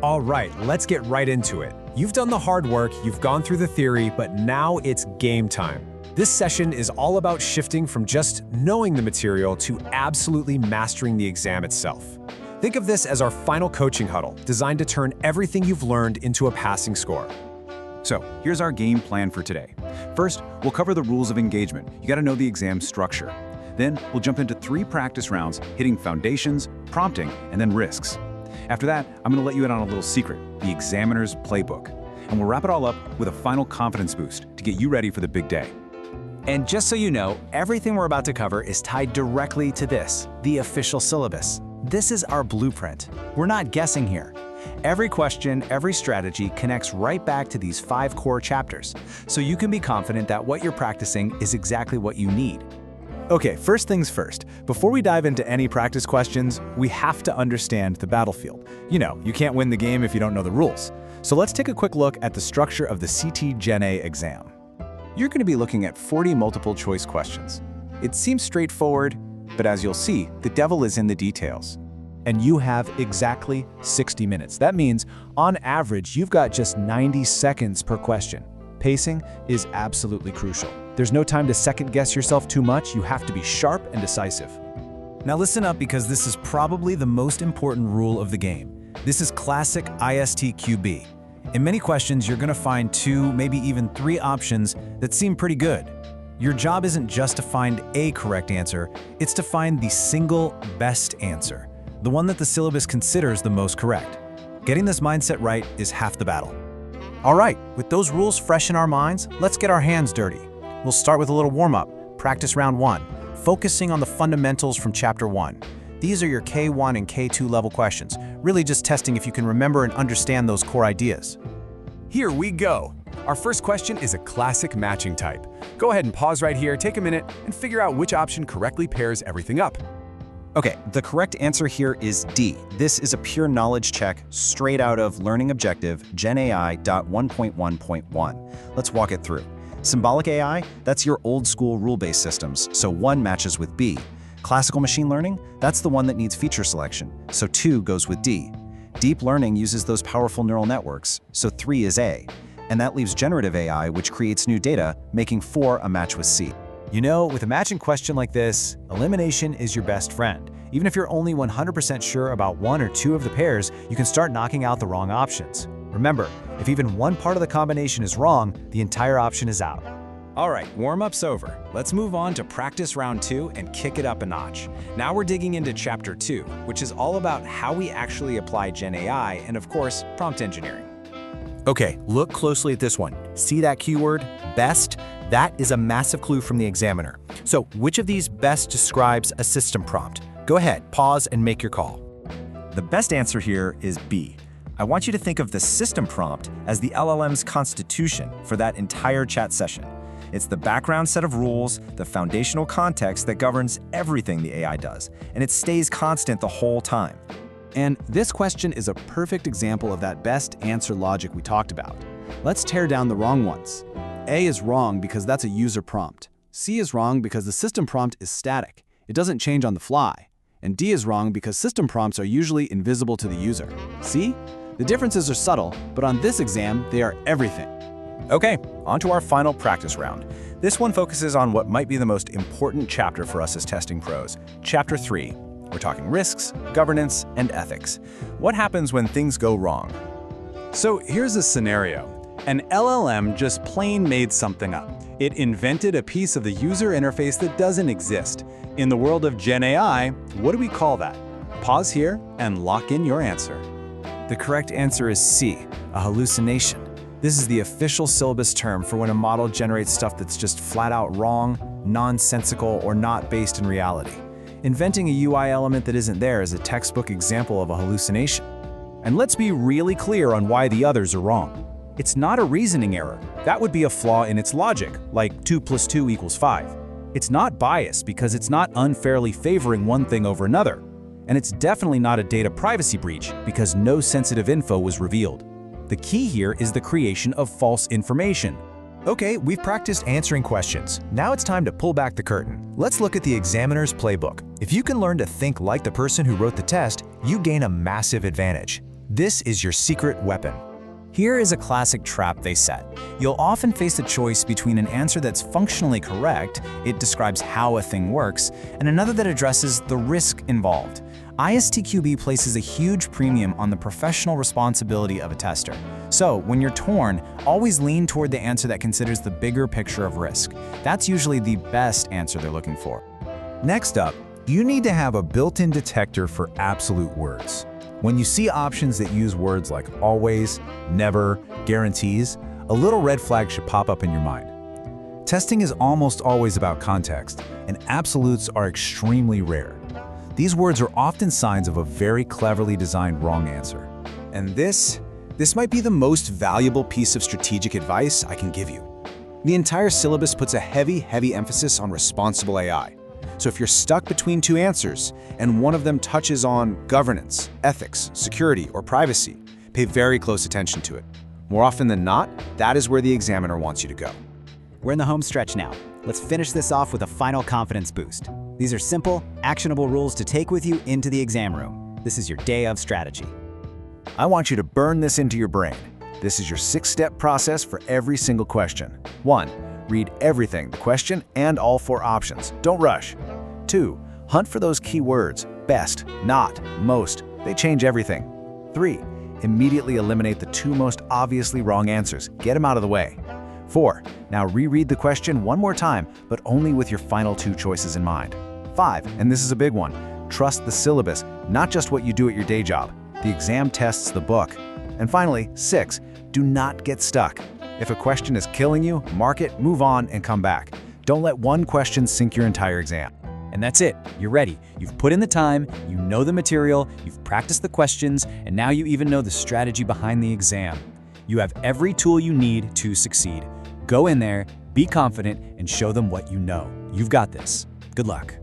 All right, let's get right into it. You've done the hard work, you've gone through the theory, but now it's game time. This session is all about shifting from just knowing the material to absolutely mastering the exam itself. Think of this as our final coaching huddle, designed to turn everything you've learned into a passing score. So, here's our game plan for today. First, we'll cover the rules of engagement. You gotta know the exam structure. Then, we'll jump into 3 practice rounds, hitting foundations, prompting, and then risks. After that, I'm gonna let you in on a little secret, the examiner's playbook. And we'll wrap it all up with a final confidence boost to get you ready for the big day. And just so you know, everything we're about to cover is tied directly to this, the official syllabus. This is our blueprint. We're not guessing here. Every question, every strategy connects right back to these 5 core chapters, so you can be confident that what you're practicing is exactly what you need. Okay, first things first. Before we dive into any practice questions, we have to understand the battlefield. You know, you can't win the game if you don't know the rules. So let's take a quick look at the structure of the CT-GenAI exam. You're going to be looking at 40 multiple choice questions. It seems straightforward, but as you'll see, the devil is in the details. And you have exactly 60 minutes. That means, on average, you've got just 90 seconds per question. Pacing is absolutely crucial. There's no time to second-guess yourself too much. You have to be sharp and decisive. Now listen up, because this is probably the most important rule of the game. This is classic ISTQB. In many questions, you're going to find 2, maybe even 3 options that seem pretty good. Your job isn't just to find a correct answer, it's to find the single best answer, the one that the syllabus considers the most correct. Getting this mindset right is half the battle. All right, with those rules fresh in our minds, let's get our hands dirty. We'll start with a little warm-up, practice round 1, focusing on the fundamentals from chapter 1. These are your K1 and K2 level questions, really just testing if you can remember and understand those core ideas. Here we go. Our first question is a classic matching type. Go ahead and pause right here, take a minute, and figure out which option correctly pairs everything up. Okay, the correct answer here is D. This is a pure knowledge check straight out of Learning Objective GenAI.1.1.1. Let's walk it through. Symbolic AI, that's your old school rule-based systems, so 1 matches with B. Classical machine learning, that's the one that needs feature selection, so 2 goes with D. Deep learning uses those powerful neural networks, so 3 is A. And that leaves generative AI, which creates new data, making 4 a match with C. You know, with a matching question like this, elimination is your best friend. Even if you're only 100% sure about 1 or 2 of the pairs, you can start knocking out the wrong options. Remember, if even one part of the combination is wrong, the entire option is out. All right, warm-up's over. Let's move on to practice round 2 and kick it up a notch. Now we're digging into chapter 2, which is all about how we actually apply Gen AI and, of course, prompt engineering. Okay, look closely at this one. See that keyword, best? That is a massive clue from the examiner. So, which of these best describes a system prompt? Go ahead, pause and make your call. The best answer here is B. I want you to think of the system prompt as the LLM's constitution for that entire chat session. It's the background set of rules, the foundational context that governs everything the AI does, and it stays constant the whole time. And this question is a perfect example of that best answer logic we talked about. Let's tear down the wrong ones. A is wrong because that's a user prompt. C is wrong because the system prompt is static. It doesn't change on the fly. And D is wrong because system prompts are usually invisible to the user. See? The differences are subtle, but on this exam, they are everything. Okay, on to our final practice round. This one focuses on what might be the most important chapter for us as testing pros, Chapter 3. We're talking risks, governance, and ethics. What happens when things go wrong? So here's a scenario. An LLM just plain made something up. It invented a piece of the user interface that doesn't exist. In the world of Gen AI, what do we call that? Pause here and lock in your answer. The correct answer is C, a hallucination. This is the official syllabus term for when a model generates stuff that's just flat out wrong, nonsensical, or not based in reality. Inventing a UI element that isn't there is a textbook example of a hallucination. And let's be really clear on why the others are wrong. It's not a reasoning error. That would be a flaw in its logic, like 2 + 2 = 5. It's not biased because it's not unfairly favoring one thing over another. And it's definitely not a data privacy breach because no sensitive info was revealed. The key here is the creation of false information. Okay, we've practiced answering questions. Now it's time to pull back the curtain. Let's look at the examiner's playbook. If you can learn to think like the person who wrote the test, you gain a massive advantage. This is your secret weapon. Here is a classic trap they set. You'll often face the choice between an answer that's functionally correct, it describes how a thing works, and another that addresses the risk involved. ISTQB places a huge premium on the professional responsibility of a tester. So, when you're torn, always lean toward the answer that considers the bigger picture of risk. That's usually the best answer they're looking for. Next up, you need to have a built-in detector for absolute words. When you see options that use words like always, never, guarantees, a little red flag should pop up in your mind. Testing is almost always about context, and absolutes are extremely rare. These words are often signs of a very cleverly designed wrong answer. And this might be the most valuable piece of strategic advice I can give you. The entire syllabus puts a heavy emphasis on responsible AI. So if you're stuck between two answers, and one of them touches on governance, ethics, security, or privacy, pay very close attention to it. More often than not, that is where the examiner wants you to go. We're in the home stretch now. Let's finish this off with a final confidence boost. These are simple, actionable rules to take with you into the exam room. This is your day of strategy. I want you to burn this into your brain. This is your 6-step process for every single question. 1. Read everything, the question and all 4 options. Don't rush. 2. Hunt for those key words, best, not, most. They change everything. 3. Immediately eliminate the 2 most obviously wrong answers. Get them out of the way. 4. Now reread the question one more time, but only with your final 2 choices in mind. 5. And this is a big one. Trust the syllabus, not just what you do at your day job. The exam tests the book. And finally, 6. Do not get stuck. If a question is killing you, mark it, move on, and come back. Don't let one question sink your entire exam. And that's it. You're ready. You've put in the time, you know the material, you've practiced the questions, and now you even know the strategy behind the exam. You have every tool you need to succeed. Go in there, be confident, and show them what you know. You've got this. Good luck.